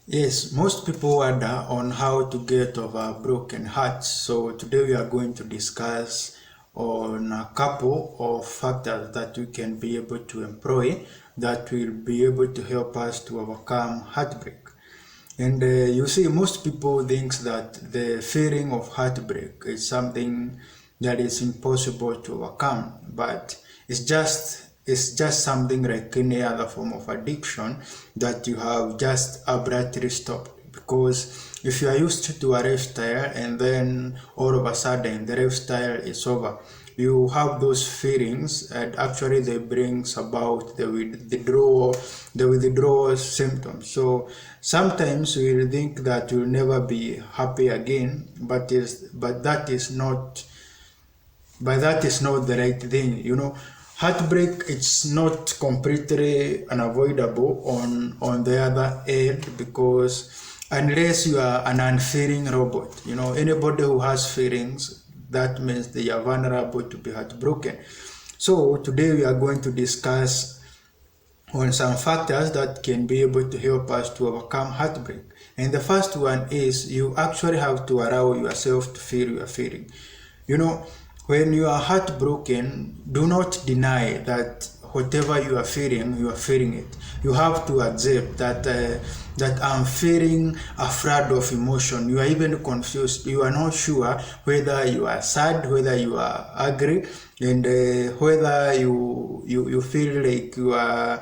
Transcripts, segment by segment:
Yes, most people wonder on how to get over broken hearts. So today we are going to discuss on a couple of factors that we can be able to employ that will be able to help us to overcome heartbreak. And you see, most people think that the feeling of heartbreak is something that is impossible to overcome, but it's just something like any other form of addiction that you have just abruptly stopped. Because if you are used to a lifestyle and then all of a sudden the lifestyle is over, you have those feelings, and actually they brings about the withdrawal symptoms. So sometimes we will think that we'll never be happy again, but that is not the right thing. Heartbreak, it's not completely unavoidable on the other end, because unless you are an unfeeling robot, anybody who has feelings, that means they are vulnerable to be heartbroken. So today we are going to discuss on some factors that can be able to help us to overcome heartbreak. And the first one is you actually have to allow yourself to feel your feeling. You know, when you are heartbroken, do not deny that whatever you are feeling it. You have to accept that I'm feeling a flood of emotion. You are even confused. You are not sure whether you are sad, whether you are angry, and whether you feel like you are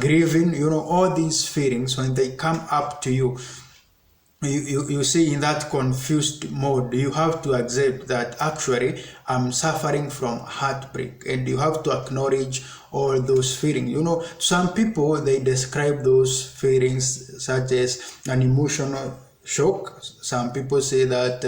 grieving. All these feelings, when they come up to you, you see, in that confused mode, you have to accept that actually I'm suffering from heartbreak, and you have to acknowledge all those feelings. Some people, they describe those feelings such as an emotional shock. Some people say that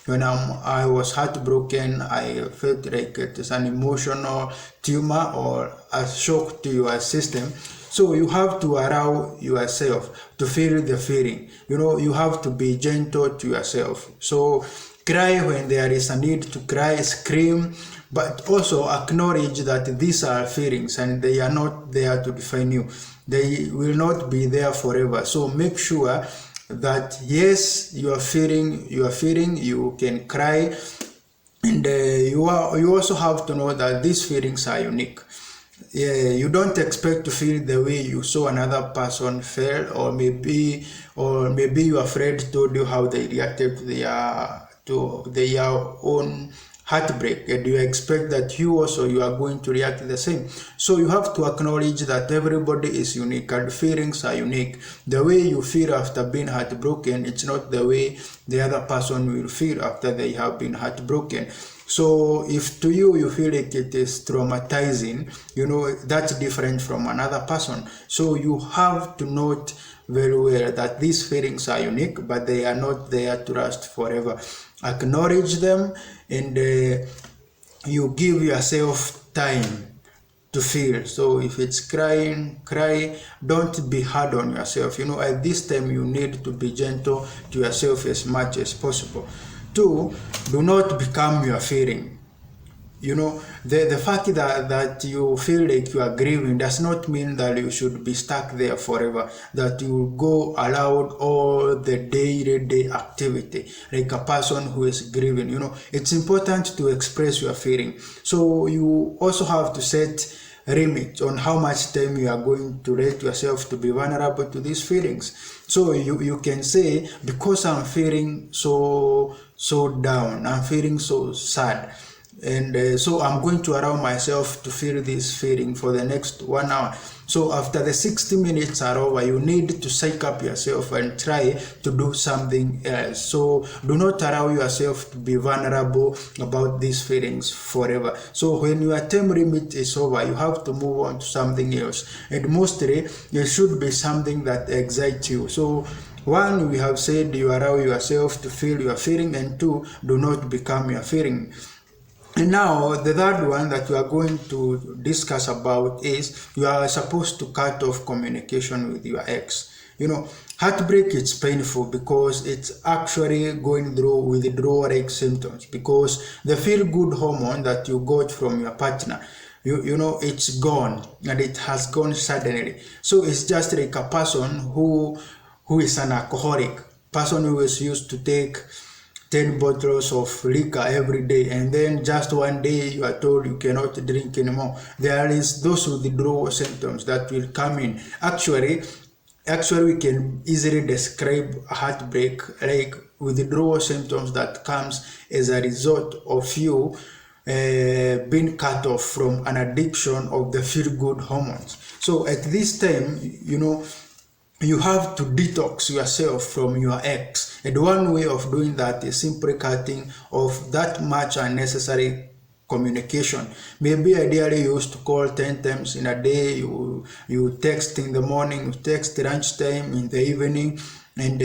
when I was heartbroken, I felt like it is an emotional tumor or a shock to your system. So you have to allow yourself to feel the feeling. You have to be gentle to yourself. So cry when there is a need to cry, scream, but also acknowledge that these are feelings and they are not there to define you. They will not be there forever. So make sure that yes, you are feeling, you can cry, and you also have to know that these feelings are unique. Yeah, you don't expect to feel the way you saw another person feel, or maybe your friend told you how they reacted to their own heartbreak, and you expect that you are going to react the same. So you have to acknowledge that everybody is unique and feelings are unique. The way you feel after being heartbroken, it's not the way the other person will feel after they have been heartbroken. So if to you feel like it is traumatizing, that's different from another person. So you have to note very well that these feelings are unique, but they are not there to last forever. Acknowledge them, and you give yourself time to feel. So if it's crying, cry. Don't be hard on yourself. At this time you need to be gentle to yourself as much as possible. Two, do not become your feeling. The fact that you feel like you are grieving does not mean that you should be stuck there forever, that you go aloud all the day activity like a person who is grieving. It's important to express your feeling. So you also have to set limit on how much time you are going to let yourself to be vulnerable to these feelings. So you can say, because I'm feeling so down, I'm feeling so sad, and so I'm going to allow myself to feel this feeling for the next 1 hour. So after the 60 minutes are over, you need to psych up yourself and try to do something else. So do not allow yourself to be vulnerable about these feelings forever. So when your time limit is over, you have to move on to something else, and mostly it should be something that excites you. So one, we have said you allow yourself to feel your feeling, and two, do not become your feeling. And now the third one that we are going to discuss about is you are supposed to cut off communication with your ex. Heartbreak is painful because it's actually going through withdrawal-like symptoms, because the feel-good hormone that you got from your partner, it's gone, and it has gone suddenly. So it's just like a person who who is an alcoholic, person who is used to take 10 bottles of liquor every day, and then just one day you are told you cannot drink anymore. There is those withdrawal symptoms that will come in. Actually, we can easily describe a heartbreak like withdrawal symptoms that comes as a result of you being cut off from an addiction of the feel-good hormones. So at this time, you have to detox yourself from your ex, and one way of doing that is simply cutting off that much unnecessary communication. Maybe ideally you used to call 10 times in a day, you text in the morning, you text lunchtime, in the evening, and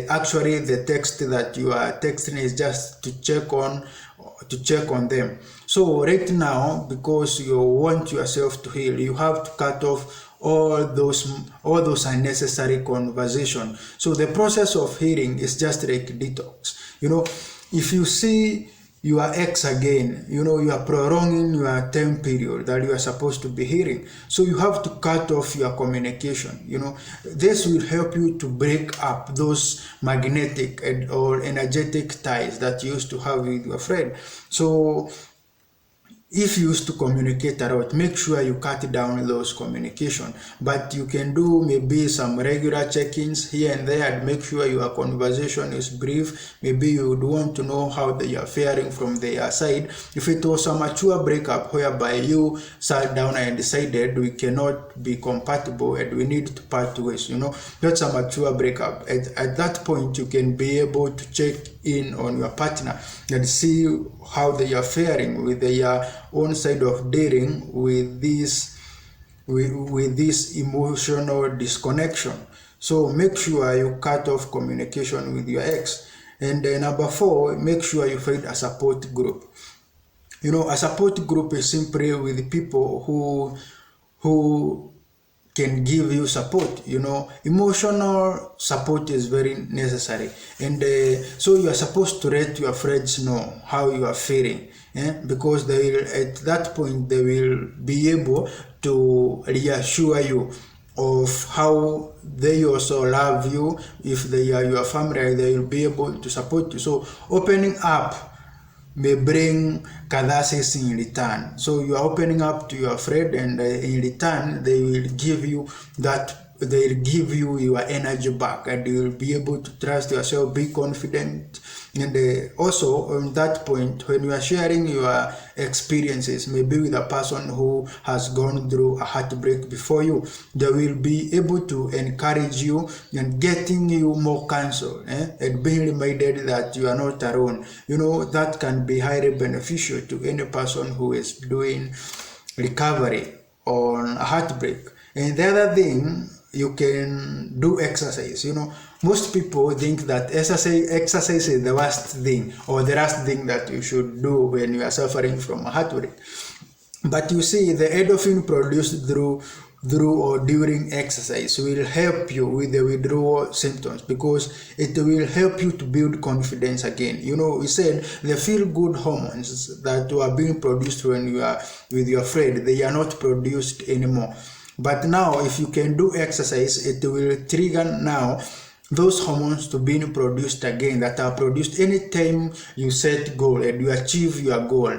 actually the text that you are texting is just to check on them. So right now, because you want yourself to heal, you have to cut off all those unnecessary conversation. So the process of healing is just like detox. If you see your ex again, you are prolonging your time period that you are supposed to be healing. So you have to cut off your communication. This will help you to break up those magnetic or energetic ties that you used to have with your friend. So if you used to communicate a lot, make sure you cut down those communication. But you can do maybe some regular check-ins here and there, and make sure your conversation is brief. Maybe you would want to know how they are faring from their side. If it was a mature breakup whereby you sat down and decided we cannot be compatible and we need to part ways, that's a mature breakup. At that point, you can be able to check in on your partner and see how they are faring with their own side of dealing with this emotional disconnection. So make sure you cut off communication with your ex. And number 4, make sure you find a support group. A support group is simply with people who can give you support. Emotional support is very necessary, and so you are supposed to let your friends know how you are feeling, because at that point they will be able to reassure you of how they also love you. If they are your family, they will be able to support you. So opening up may bring catharsis in return. So you are opening up to your friend, and in return they will give you your energy back, and you will be able to trust yourself, be confident. And also on that point, when you are sharing your experiences, maybe with a person who has gone through a heartbreak before you, they will be able to encourage you and getting you more counsel, and being reminded that you are not alone. That can be highly beneficial to any person who is doing recovery on a heartbreak. And the other thing, you can do exercise. Most people think that exercise is the worst thing or the last thing that you should do when you are suffering from a heartbreak. But you see, the endorphin produced through or during exercise will help you with the withdrawal symptoms, because it will help you to build confidence again. We said the feel-good hormones that were being produced when you are with your friend, they are not produced anymore. But now, if you can do exercise, it will trigger now those hormones to be produced again, that are produced anytime you set goal and you achieve your goal.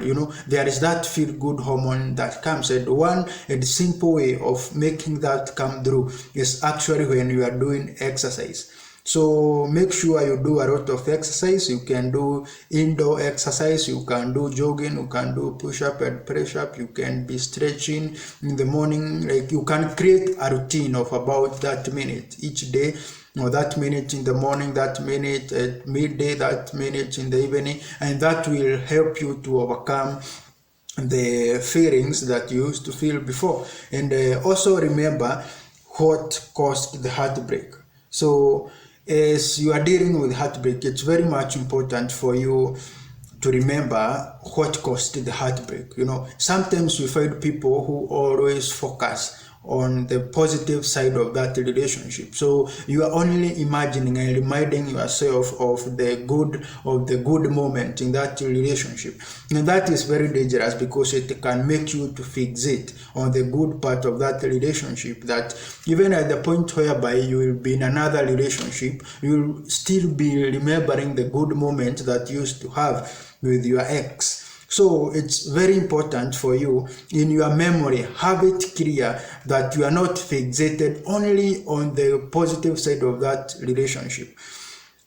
There is that feel-good hormone that comes, and one simple way of making that come through is actually when you are doing exercise. So make sure you do a lot of exercise. You can do indoor exercise, you can do jogging, you can do push-up and press-up, you can be stretching in the morning. Like, you can create a routine of about that minute each day, or that minute in the morning, that minute at midday, that minute in the evening, and that will help you to overcome the feelings that you used to feel before. And also remember what caused the heartbreak. So as you are dealing with heartbreak, it's very much important for you to remember what caused the heartbreak. Sometimes we find people who always focus on the positive side of that relationship. So you are only imagining and reminding yourself of the good moment in that relationship, and that is very dangerous because it can make you to fixate on the good part of that relationship, that even at the point whereby you will be in another relationship, you will still be remembering the good moment that you used to have with your ex. So it's very important for you in your memory, have it clear that you are not fixated only on the positive side of that relationship.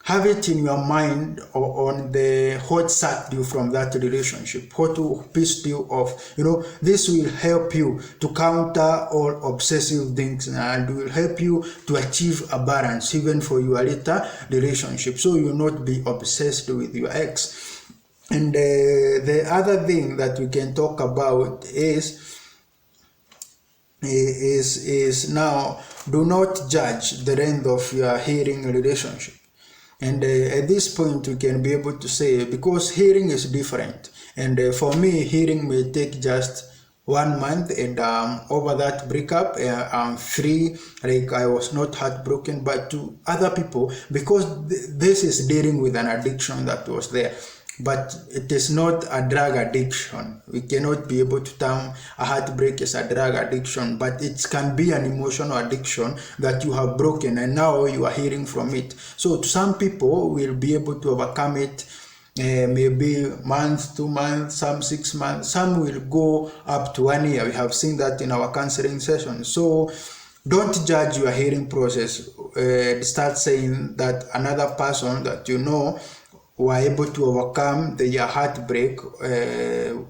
Have it in your mind or on the what sucked you from that relationship, what pissed you off. This will help you to counter all obsessive things and will help you to achieve a balance even for your later relationship, so you will not be obsessed with your ex. And the other thing that we can talk about is now, do not judge the length of your healing relationship. And at this point we can be able to say, because healing is different, and for me healing may take just 1 month, and over that breakup I'm free, like I was not heartbroken. But to other people, because this is dealing with an addiction that was there, but it is not a drug addiction. We cannot be able to term a heartbreak as a drug addiction, but it can be an emotional addiction that you have broken and now you are healing from it. So to some people will be able to overcome it, maybe months, 2 months, some 6 months, some will go up to 1 year. We have seen that in our counseling sessions. So don't judge your healing process. Start saying that another person that you know were able to overcome your heartbreak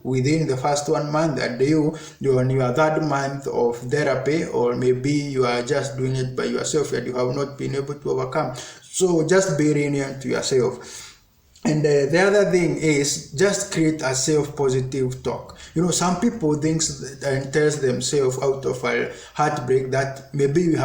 within the first 1 month, and you're on your 3rd month of therapy, or maybe you are just doing it by yourself and you have not been able to overcome. So just be lenient to yourself. And the other thing is, just create a self-positive talk. Some people think and tells themselves out of a heartbreak that maybe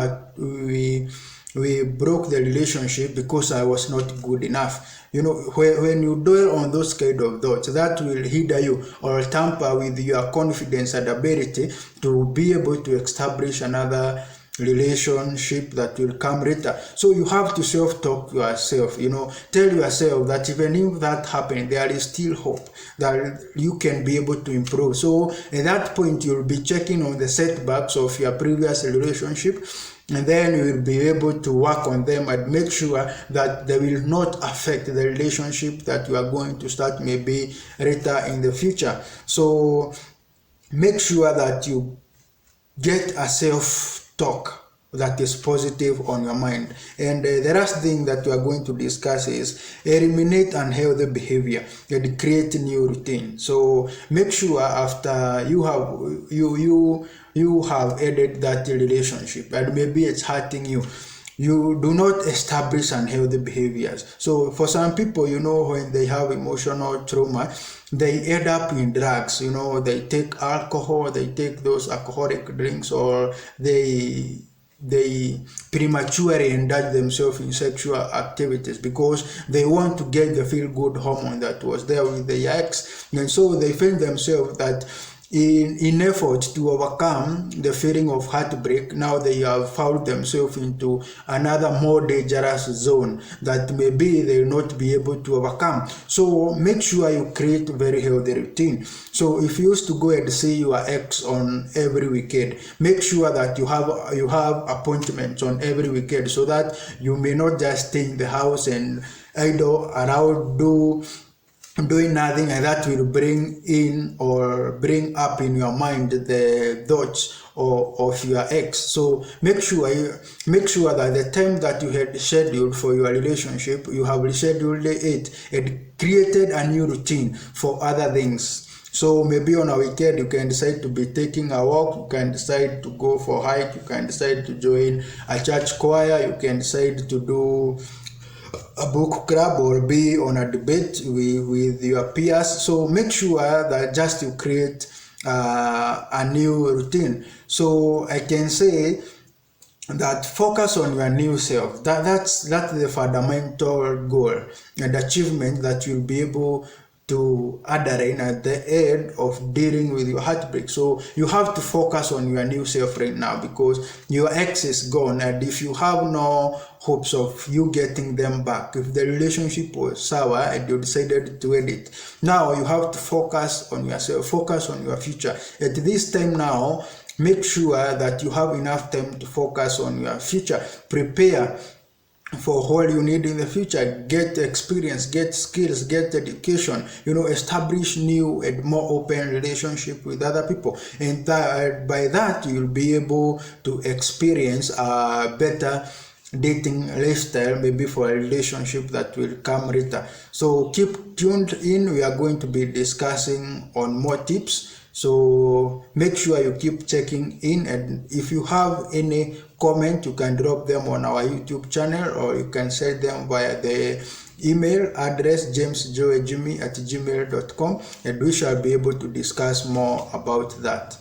we broke the relationship because I was not good enough. When you dwell on those kind of thoughts, that will hinder you or tamper with your confidence and ability to be able to establish another relationship that will come later. So you have to self-talk yourself, tell yourself that even if that happened, there is still hope that you can be able to improve. So at that point, you'll be checking on the setbacks of your previous relationship, and then you will be able to work on them and make sure that they will not affect the relationship that you are going to start maybe later in the future. So make sure that you get a self-talk that is positive on your mind. And the last thing that we are going to discuss is eliminate unhealthy behavior and create new routine. So make sure after you have ended that relationship and maybe it's hurting you, you do not establish unhealthy behaviors. So for some people, when they have emotional trauma, they end up in drugs. They take alcohol, they take those alcoholic drinks, or they prematurely indulge themselves in sexual activities because they want to get the feel-good hormone that was there with the ex. And so they find themselves that in effort to overcome the feeling of heartbreak, now they have found themselves into another more dangerous zone that maybe they will not be able to overcome. So make sure you create a very healthy routine. So if you used to go and see your ex on every weekend, make sure that you have appointments on every weekend, so that you may not just stay in the house and idle around doing nothing, and that will bring in or bring up in your mind the thoughts of your ex. So make sure that the time that you had scheduled for your relationship, you have rescheduled it and created a new routine for other things. So maybe on a weekend you can decide to be taking a walk, you can decide to go for a hike, you can decide to join a church choir, you can decide to do a book club or be on a debate with your peers. So make sure that just you create a new routine. So I can say that focus on your new self. That's the fundamental goal and achievement that you'll be able to adrenaline at the end of dealing with your heartbreak. So you have to focus on your new self right now, because your ex is gone, and if you have no hopes of you getting them back, if the relationship was sour and you decided to end it, now you have to focus on yourself, focus on your future. At this time now, make sure that you have enough time to focus on your future. Prepare for all you need in the future. Get experience, get skills, get education, establish new and more open relationship with other people, and by that you'll be able to experience a better dating lifestyle, maybe for a relationship that will come later. So keep tuned in. We are going to be discussing on more tips, so make sure you keep checking in. And if you have any comment, you can drop them on our YouTube channel, or you can send them via the email address jamesjoejimmy@gmail.com, and we shall be able to discuss more about that.